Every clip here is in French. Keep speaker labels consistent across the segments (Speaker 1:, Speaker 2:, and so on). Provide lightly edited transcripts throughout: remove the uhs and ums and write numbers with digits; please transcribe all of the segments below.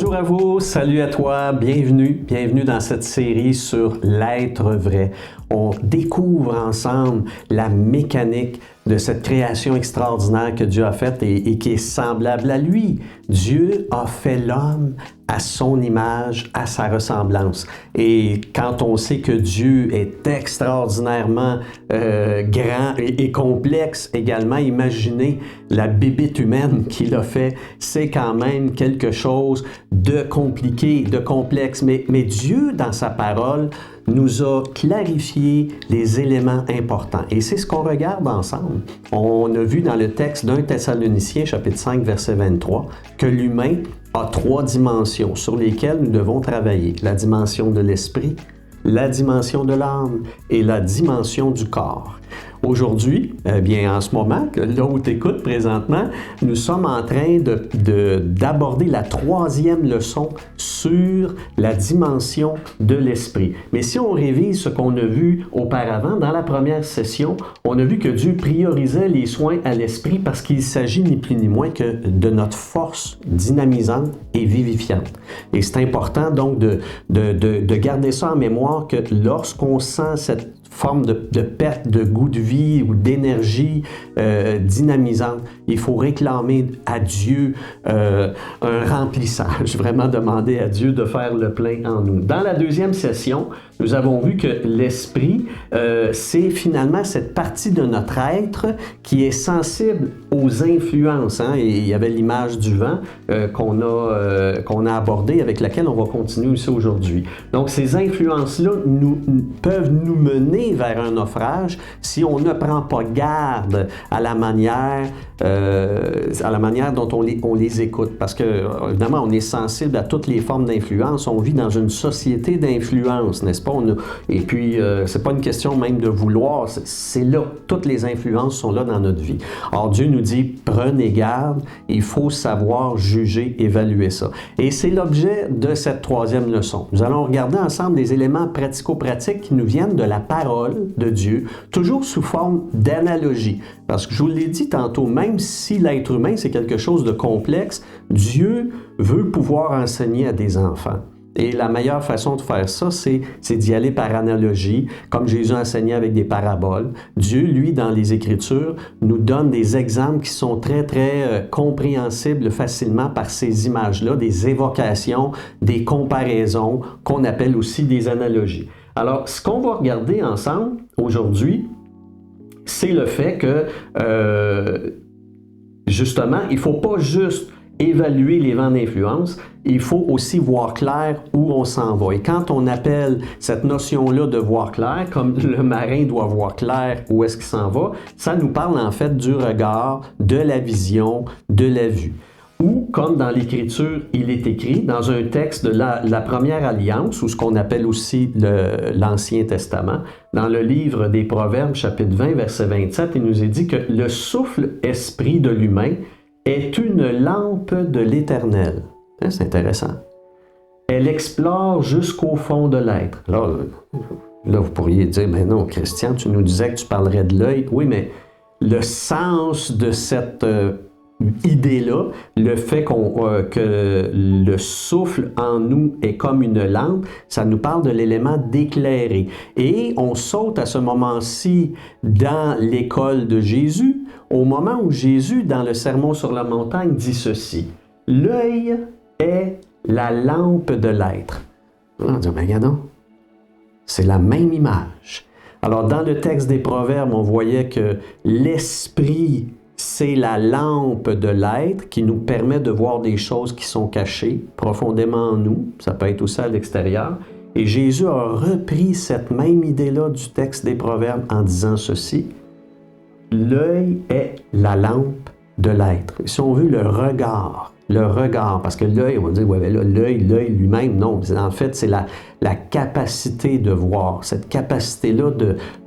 Speaker 1: Bonjour à vous, salut à toi, bienvenue dans cette série sur l'être vrai. On découvre ensemble la mécanique de cette création extraordinaire que Dieu a faite et qui est semblable à lui. Dieu a fait l'homme à son image, à sa ressemblance. Et quand on sait que Dieu est extraordinairement grand et complexe également, imaginez la bébite humaine qu'il a fait, c'est quand même quelque chose de compliqué, de complexe. Mais Dieu, dans sa parole, nous a clarifié les éléments importants. Et c'est ce qu'on regarde ensemble. On a vu dans le texte d'1 Thessaloniciens, chapitre 5, verset 23, que l'humain a 3 dimensions sur lesquelles nous devons travailler. La dimension de l'esprit, la dimension de l'âme et la dimension du corps. Aujourd'hui, en ce moment, là où tu écoutes présentement, nous sommes en train d'aborder la 3e leçon sur la dimension de l'esprit. Mais si on révise ce qu'on a vu auparavant, dans la première session, on a vu que Dieu priorisait les soins à l'esprit parce qu'il s'agit ni plus ni moins que de notre force dynamisante et vivifiante. Et c'est important donc de garder ça en mémoire que lorsqu'on sent cette forme de perte de goût de vie ou d'énergie dynamisante, il faut réclamer à Dieu un remplissage, vraiment demander à Dieu de faire le plein en nous. Dans la 2e session, nous avons vu que l'esprit, c'est finalement cette partie de notre être qui est sensible aux influences. Et il y avait l'image du vent qu'on a abordée, avec laquelle on va continuer aussi aujourd'hui. Donc, ces influences-là peuvent nous mener vers un naufrage si on ne prend pas garde à la manière dont on les écoute. Parce que, évidemment, on est sensible à toutes les formes d'influence. On vit dans une société d'influence, n'est-ce pas? Et puis, c'est pas une question même de vouloir. C'est là, toutes les influences sont là dans notre vie. Or, Dieu nous dit, prenez garde, il faut savoir juger, évaluer ça. Et c'est l'objet de cette 3e leçon. Nous allons regarder ensemble des éléments pratico-pratiques qui nous viennent de la parole de Dieu, toujours sous forme d'analogie. Parce que je vous l'ai dit tantôt, même si l'être humain, c'est quelque chose de complexe, Dieu veut pouvoir enseigner à des enfants. Et la meilleure façon de faire ça, c'est d'y aller par analogie, comme Jésus a enseigné avec des paraboles. Dieu, lui, dans les Écritures, nous donne des exemples qui sont très, très compréhensibles facilement par ces images-là, des évocations, des comparaisons, qu'on appelle aussi des analogies. Alors, ce qu'on va regarder ensemble aujourd'hui, c'est le fait que, justement, il ne faut pas juste évaluer les vents d'influence, il faut aussi voir clair où on s'en va. Et quand on appelle cette notion-là de voir clair, comme le marin doit voir clair où est-ce qu'il s'en va, ça nous parle en fait du regard, de la vision, de la vue. Ou, comme dans l'Écriture, il est écrit dans un texte de la Première Alliance, ou ce qu'on appelle aussi l'Ancien Testament, dans le livre des Proverbes, chapitre 20, verset 27, il nous est dit que le souffle esprit de l'humain est une lampe de l'Éternel. C'est intéressant. Elle explore jusqu'au fond de l'être. Là, vous pourriez dire, mais non, Christian, tu nous disais que tu parlerais de l'œil. Oui, mais le sens de cette idée-là, le fait que le souffle en nous est comme une lampe, ça nous parle de l'élément d'éclairer. Et on saute à ce moment-ci dans l'école de Jésus, au moment où Jésus, dans le Sermon sur la montagne, dit ceci: « L'œil est la lampe de l'être. » On dit, mais regardons, c'est la même image. Alors, dans le texte des Proverbes, on voyait que l'esprit, c'est la lampe de l'être qui nous permet de voir des choses qui sont cachées profondément en nous. Ça peut être aussi à l'extérieur. Et Jésus a repris cette même idée-là du texte des Proverbes en disant ceci: l'œil est la lampe de l'être. Si on veut le regard, parce que l'œil, on va dire, ouais, ben là, l'œil lui-même, non. En fait, c'est la capacité de voir, cette capacité-là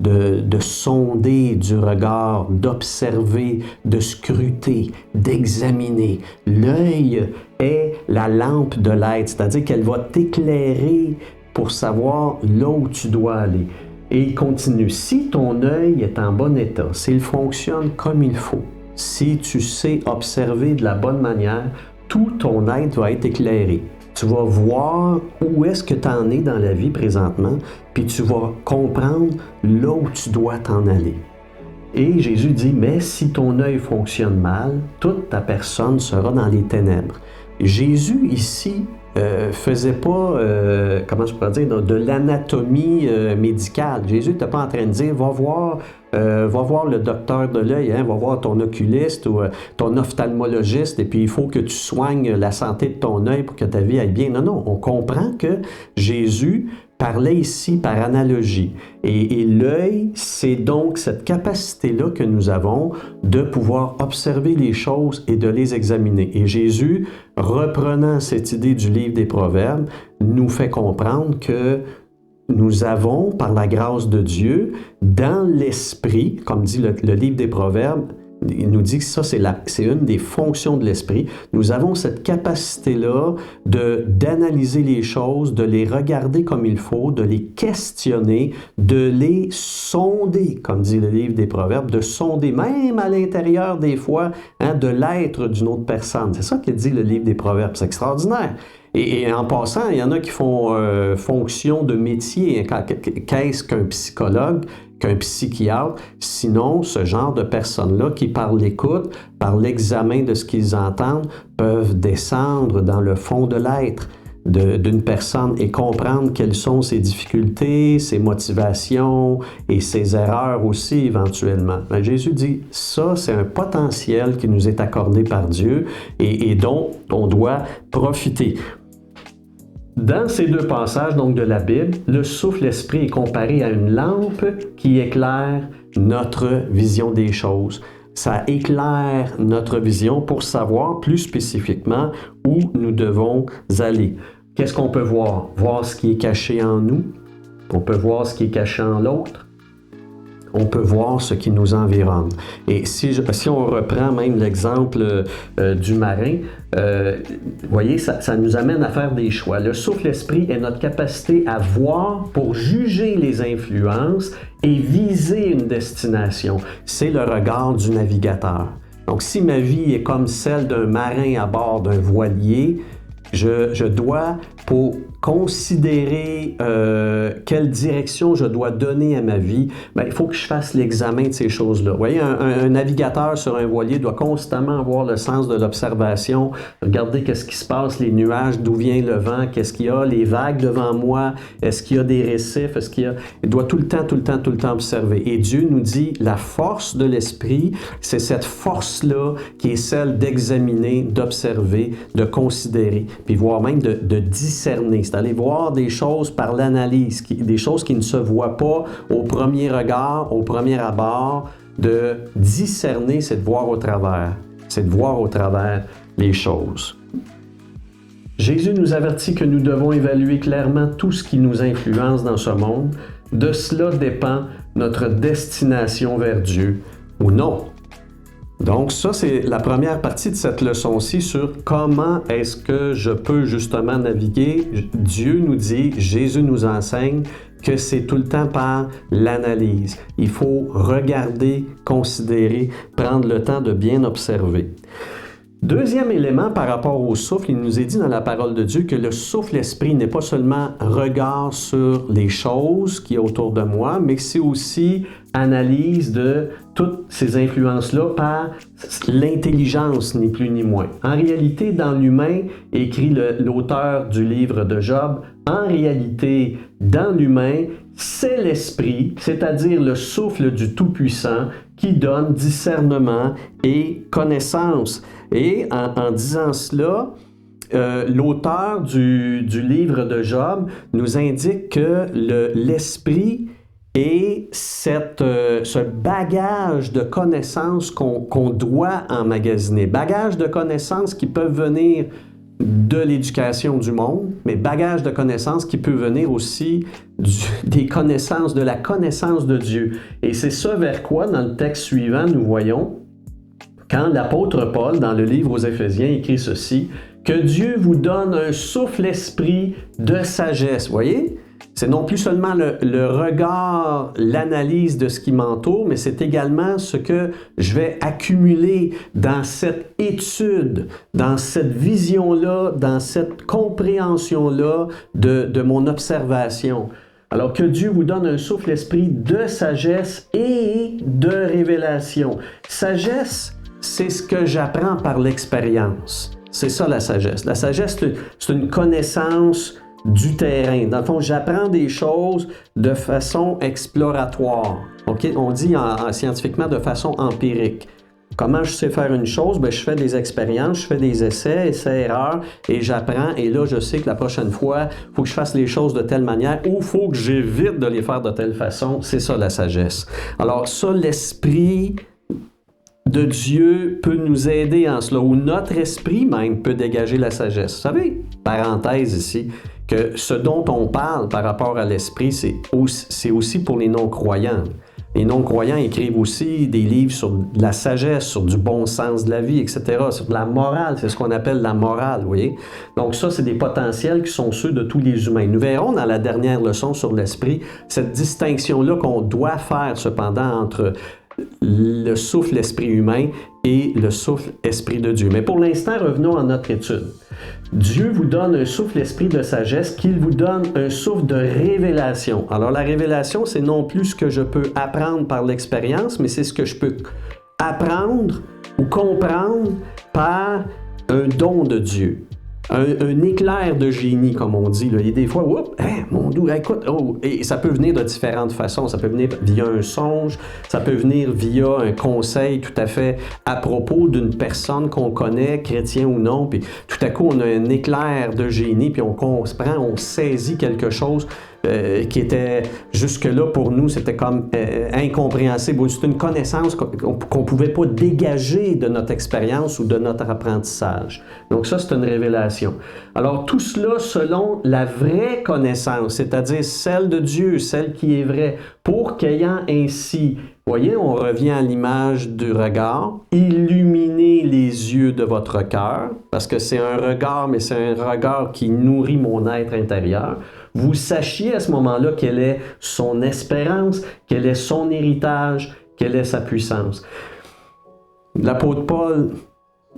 Speaker 1: de sonder du regard, d'observer, de scruter, d'examiner. L'œil est la lampe de l'être, c'est-à-dire qu'elle va t'éclairer pour savoir là où tu dois aller. Et il continue, si ton œil est en bon état, s'il fonctionne comme il faut, si tu sais observer de la bonne manière, tout ton être va être éclairé. tu vas voir où est-ce que tu en es dans la vie présentement, puis tu vas comprendre là où tu dois t'en aller. Et Jésus dit, mais si ton œil fonctionne mal, toute ta personne sera dans les ténèbres. Jésus ici faisait pas, comment je pourrais dire, de l'anatomie médicale. Jésus n'était pas en train de dire, va voir le docteur de l'œil, va voir ton oculiste ou ton ophtalmologiste, et puis il faut que tu soignes la santé de ton œil pour que ta vie aille bien. Non, non, on comprend que Jésus parlait ici par analogie. Et l'œil, c'est donc cette capacité-là que nous avons de pouvoir observer les choses et de les examiner. Et Jésus, reprenant cette idée du livre des Proverbes, nous fait comprendre que nous avons, par la grâce de Dieu, dans l'esprit, comme dit le livre des Proverbes, il nous dit que ça, c'est une des fonctions de l'esprit. Nous avons cette capacité-là d'analyser les choses, de les regarder comme il faut, de les questionner, de les sonder, comme dit le livre des Proverbes, de sonder même à l'intérieur des fois de l'être d'une autre personne. C'est ça que dit le livre des Proverbes. C'est extraordinaire. Et en passant, il y en a qui font fonction de métier. Qu'est-ce qu'un psychologue, qu'un psychiatre? Sinon, ce genre de personnes-là qui, par l'écoute, par l'examen de ce qu'ils entendent, peuvent descendre dans le fond de l'être d'une personne et comprendre quelles sont ses difficultés, ses motivations et ses erreurs aussi éventuellement. Ben, Jésus dit, ça c'est un potentiel qui nous est accordé par Dieu et dont on doit profiter. Dans ces deux passages donc de la Bible, le souffle-esprit est comparé à une lampe qui éclaire notre vision des choses. Ça éclaire notre vision pour savoir plus spécifiquement où nous devons aller. Qu'est-ce qu'on peut voir? Voir ce qui est caché en nous. On peut voir ce qui est caché en l'autre. On peut voir ce qui nous environne. Et si on reprend même l'exemple du marin, vous voyez, ça nous amène à faire des choix. Le souffle-esprit est notre capacité à voir pour juger les influences et viser une destination. C'est le regard du navigateur. Donc, si ma vie est comme celle d'un marin à bord d'un voilier, je dois, pour considérer quelle direction je dois donner à ma vie, il faut que je fasse l'examen de ces choses-là. Vous voyez, un navigateur sur un voilier doit constamment avoir le sens de l'observation, regarder qu'est-ce qui se passe, les nuages, d'où vient le vent, qu'est-ce qu'il y a, les vagues devant moi, est-ce qu'il y a des récifs, il doit tout le temps observer. Et Dieu nous dit, la force de l'esprit, c'est cette force-là qui est celle d'examiner, d'observer, de considérer, puis voire même de discerner. C'est aller voir des choses par l'analyse, des choses qui ne se voient pas au premier regard, au premier abord. De discerner, c'est de voir au travers. C'est de voir au travers les choses. Jésus nous avertit que nous devons évaluer clairement tout ce qui nous influence dans ce monde. De cela dépend notre destination vers Dieu ou non. Donc ça, c'est la première partie de cette leçon-ci sur comment est-ce que je peux justement naviguer. Dieu nous dit, Jésus nous enseigne que c'est tout le temps par l'analyse. Il faut regarder, considérer, prendre le temps de bien observer. Deuxième élément par rapport au souffle, il nous est dit dans la parole de Dieu que le souffle-esprit n'est pas seulement regard sur les choses qui y a autour de moi, mais c'est aussi analyse de toutes ces influences-là par l'intelligence, ni plus ni moins. En réalité, dans l'humain, écrit l'auteur du livre de Job, en réalité, dans l'humain, c'est l'esprit, c'est-à-dire le souffle du Tout-Puissant, qui donne discernement et connaissance. Et en disant cela, l'auteur du livre de Job nous indique que l'esprit est ce bagage de connaissances qu'on doit emmagasiner. Bagage de connaissances qui peuvent venir de l'éducation du monde, mais bagage de connaissances qui peut venir aussi des connaissances, de la connaissance de Dieu. Et c'est ce vers quoi, dans le texte suivant, nous voyons, quand l'apôtre Paul, dans le livre aux Éphésiens, écrit ceci, « Que Dieu vous donne un souffle-esprit de sagesse. » Vous voyez? C'est non plus seulement le regard, l'analyse de ce qui m'entoure, mais c'est également ce que je vais accumuler dans cette étude, dans cette vision-là, dans cette compréhension-là de mon observation. Alors que Dieu vous donne un souffle esprit de sagesse et de révélation. Sagesse, c'est ce que j'apprends par l'expérience. C'est ça la sagesse. La sagesse, c'est une connaissance du terrain. Dans le fond, j'apprends des choses de façon exploratoire. Okay? On dit scientifiquement de façon empirique. Comment je sais faire une chose? Bien, je fais des expériences, je fais des essais-erreurs et j'apprends. Et là, je sais que la prochaine fois, il faut que je fasse les choses de telle manière ou il faut que j'évite de les faire de telle façon. C'est ça la sagesse. Alors ça, l'esprit de Dieu peut nous aider en cela, ou notre esprit même peut dégager la sagesse. Vous savez, parenthèse ici, que ce dont on parle par rapport à l'esprit, c'est aussi pour les non-croyants. Les non-croyants écrivent aussi des livres sur de la sagesse, sur du bon sens de la vie, etc., sur de la morale. C'est ce qu'on appelle la morale, vous voyez? Donc ça, c'est des potentiels qui sont ceux de tous les humains. Nous verrons dans la dernière leçon sur l'esprit cette distinction-là qu'on doit faire cependant entre le souffle esprit humain et le souffle esprit de Dieu. Mais pour l'instant, revenons à notre étude. Dieu vous donne un souffle esprit de sagesse, qu'il vous donne un souffle de révélation. Alors la révélation, c'est non plus ce que je peux apprendre par l'expérience, mais c'est ce que je peux apprendre ou comprendre par un don de Dieu. Un éclair de génie, comme on dit. Là. Il y a des fois, oups, hey, mon Dieu, écoute, et ça peut venir de différentes façons. Ça peut venir via un songe, ça peut venir via un conseil tout à fait à propos d'une personne qu'on connaît, chrétien ou non, puis tout à coup, on a un éclair de génie, puis on comprend, on saisit quelque chose qui était jusque-là pour nous, c'était comme incompréhensible. C'est une connaissance qu'on ne pouvait pas dégager de notre expérience ou de notre apprentissage. Donc ça, c'est une révélation. Alors tout cela selon la vraie connaissance, c'est-à-dire celle de Dieu, celle qui est vraie, pour qu'ayant ainsi, voyez, on revient à l'image du regard, illuminez les yeux de votre cœur, parce que c'est un regard, mais c'est un regard qui nourrit mon être intérieur. Vous sachiez à ce moment-là quelle est son espérance, quel est son héritage, quelle est sa puissance. L'apôtre Paul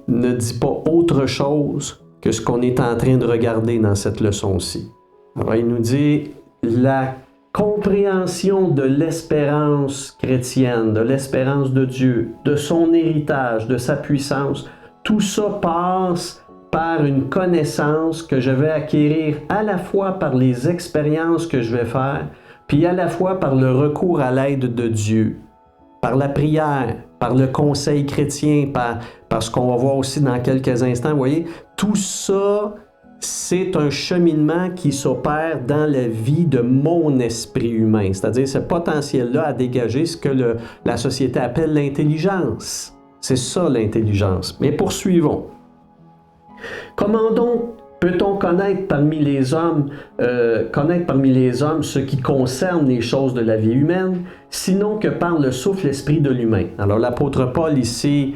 Speaker 1: ne dit pas autre chose que ce qu'on est en train de regarder dans cette leçon-ci. Alors, il nous dit la compréhension de l'espérance chrétienne, de l'espérance de Dieu, de son héritage, de sa puissance, tout ça passe par une connaissance que je vais acquérir à la fois par les expériences que je vais faire, puis à la fois par le recours à l'aide de Dieu, par la prière, par le conseil chrétien, par ce qu'on va voir aussi dans quelques instants. Vous voyez, tout ça, c'est un cheminement qui s'opère dans la vie de mon esprit humain, c'est-à-dire ce potentiel-là à dégager ce que la société appelle l'intelligence. C'est ça l'intelligence. Mais poursuivons. Comment donc peut-on connaître parmi les hommes ce qui concerne les choses de la vie humaine, sinon que par le souffle esprit de l'humain? Alors l'apôtre Paul ici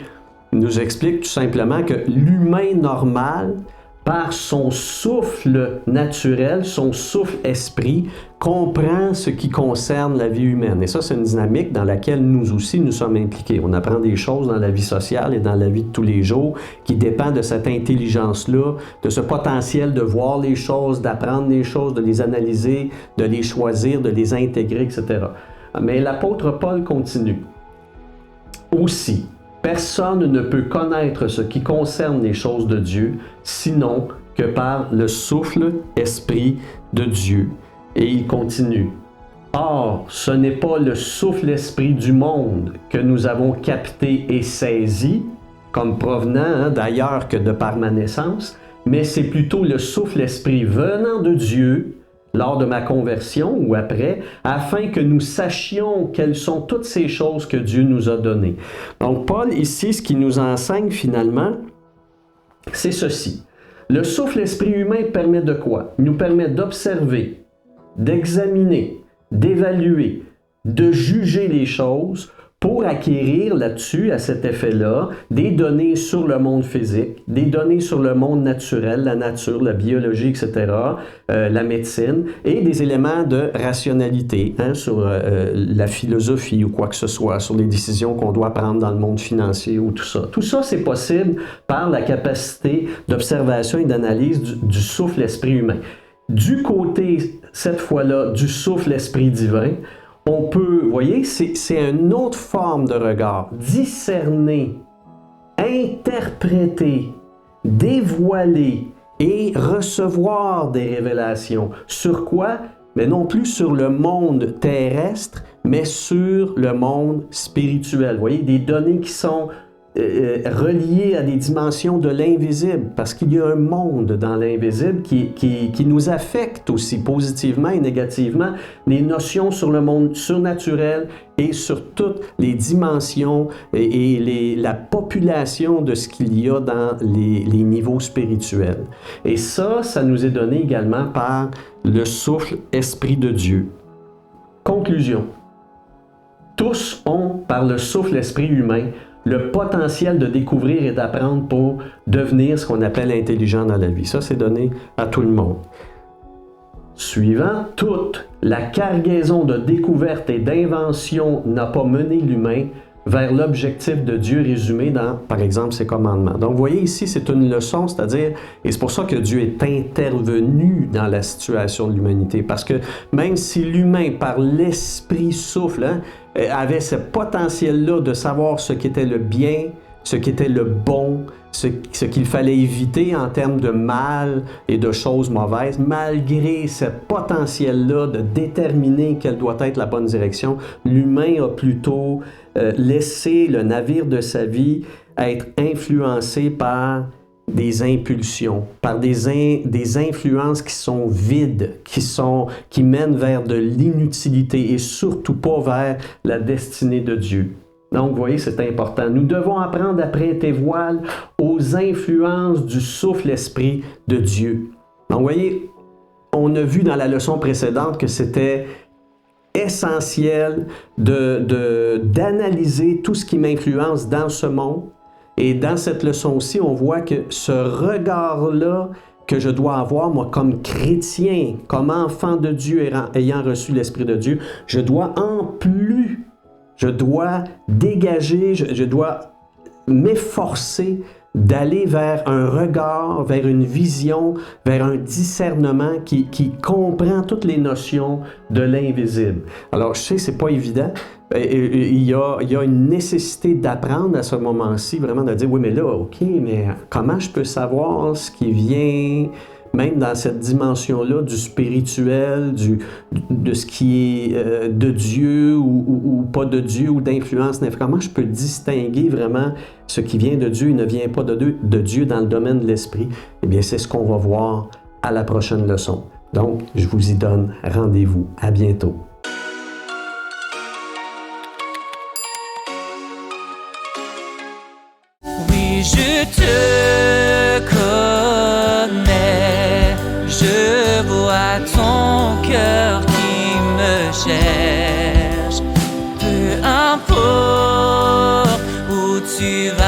Speaker 1: nous explique tout simplement que l'humain normal, par son souffle naturel, son souffle esprit, comprend ce qui concerne la vie humaine. Et ça, c'est une dynamique dans laquelle nous aussi, nous sommes impliqués. On apprend des choses dans la vie sociale et dans la vie de tous les jours qui dépendent de cette intelligence-là, de ce potentiel de voir les choses, d'apprendre les choses, de les analyser, de les choisir, de les intégrer, etc. Mais l'apôtre Paul continue. Aussi, personne ne peut connaître ce qui concerne les choses de Dieu, sinon que par le souffle esprit de Dieu. Et il continue. Or, ce n'est pas le souffle esprit du monde que nous avons capté et saisi, comme provenant d'ailleurs que de par ma naissance, mais c'est plutôt le souffle esprit venant de Dieu, lors de ma conversion ou après, afin que nous sachions quelles sont toutes ces choses que Dieu nous a données. Donc, Paul, ici, ce qu'il nous enseigne finalement, c'est ceci. Le souffle esprit humain permet de quoi? Il nous permet d'observer, d'examiner, d'évaluer, de juger les choses pour acquérir là-dessus, à cet effet-là, des données sur le monde physique, des données sur le monde naturel, la nature, la biologie, etc., la médecine, et des éléments de rationalité sur la philosophie ou quoi que ce soit, sur les décisions qu'on doit prendre dans le monde financier ou tout ça. Tout ça, c'est possible par la capacité d'observation et d'analyse du souffle-esprit humain. Du côté, cette fois-là, du souffle-esprit divin, on peut, vous voyez, c'est une autre forme de regard, discerner, interpréter, dévoiler et recevoir des révélations. Sur quoi? Mais non plus sur le monde terrestre, mais sur le monde spirituel. Vous voyez, des données qui sont reliées à des dimensions de l'invisible, parce qu'il y a un monde dans l'invisible qui nous affecte aussi positivement et négativement, les notions sur le monde surnaturel et sur toutes les dimensions et la population de ce qu'il y a dans les niveaux spirituels. Et ça nous est donné également par le souffle Esprit de Dieu. Conclusion. Tous ont, par le souffle Esprit humain, le potentiel de découvrir et d'apprendre pour devenir ce qu'on appelle intelligent dans la vie. Ça, c'est donné à tout le monde. Suivant, toute la cargaison de découvertes et d'inventions n'a pas mené l'humain vers l'objectif de Dieu résumé dans, par exemple, ses commandements. Donc, vous voyez ici, c'est une leçon, c'est-à-dire, et c'est pour ça que Dieu est intervenu dans la situation de l'humanité, parce que même si l'humain, par l'esprit souffle, avait ce potentiel-là de savoir ce qu'était le bien, ce qu'était le bon, ce qu'il fallait éviter en termes de mal et de choses mauvaises, malgré ce potentiel-là de déterminer quelle doit être la bonne direction, l'humain a plutôt laissé le navire de sa vie être influencé par des impulsions, par des influences qui sont vides, qui mènent vers de l'inutilité et surtout pas vers la destinée de Dieu. Donc, vous voyez, c'est important. Nous devons apprendre à prêter voile aux influences du souffle-esprit de Dieu. Donc, vous voyez, on a vu dans la leçon précédente que c'était essentiel d'analyser tout ce qui m'influence dans ce monde. Et dans cette leçon aussi, on voit que ce regard-là que je dois avoir, moi, comme chrétien, comme enfant de Dieu ayant reçu l'Esprit de Dieu, je dois dégager, je dois m'efforcer d'aller vers un regard, vers une vision, vers un discernement qui comprend toutes les notions de l'invisible. Alors, je sais, c'est pas évident. Il y a une nécessité d'apprendre à ce moment-ci, vraiment de dire, oui, mais là, OK, mais comment je peux savoir ce qui vient, même dans cette dimension-là du spirituel, de ce qui est de Dieu ou pas de Dieu ou d'influence? Comment je peux distinguer vraiment ce qui vient de Dieu et ne vient pas de Dieu dans le domaine de l'esprit? Eh bien, c'est ce qu'on va voir à la prochaine leçon. Donc, je vous y donne rendez-vous. À bientôt.
Speaker 2: Oui, je te connais, je vois ton cœur qui me cherche. Peu importe où tu vas.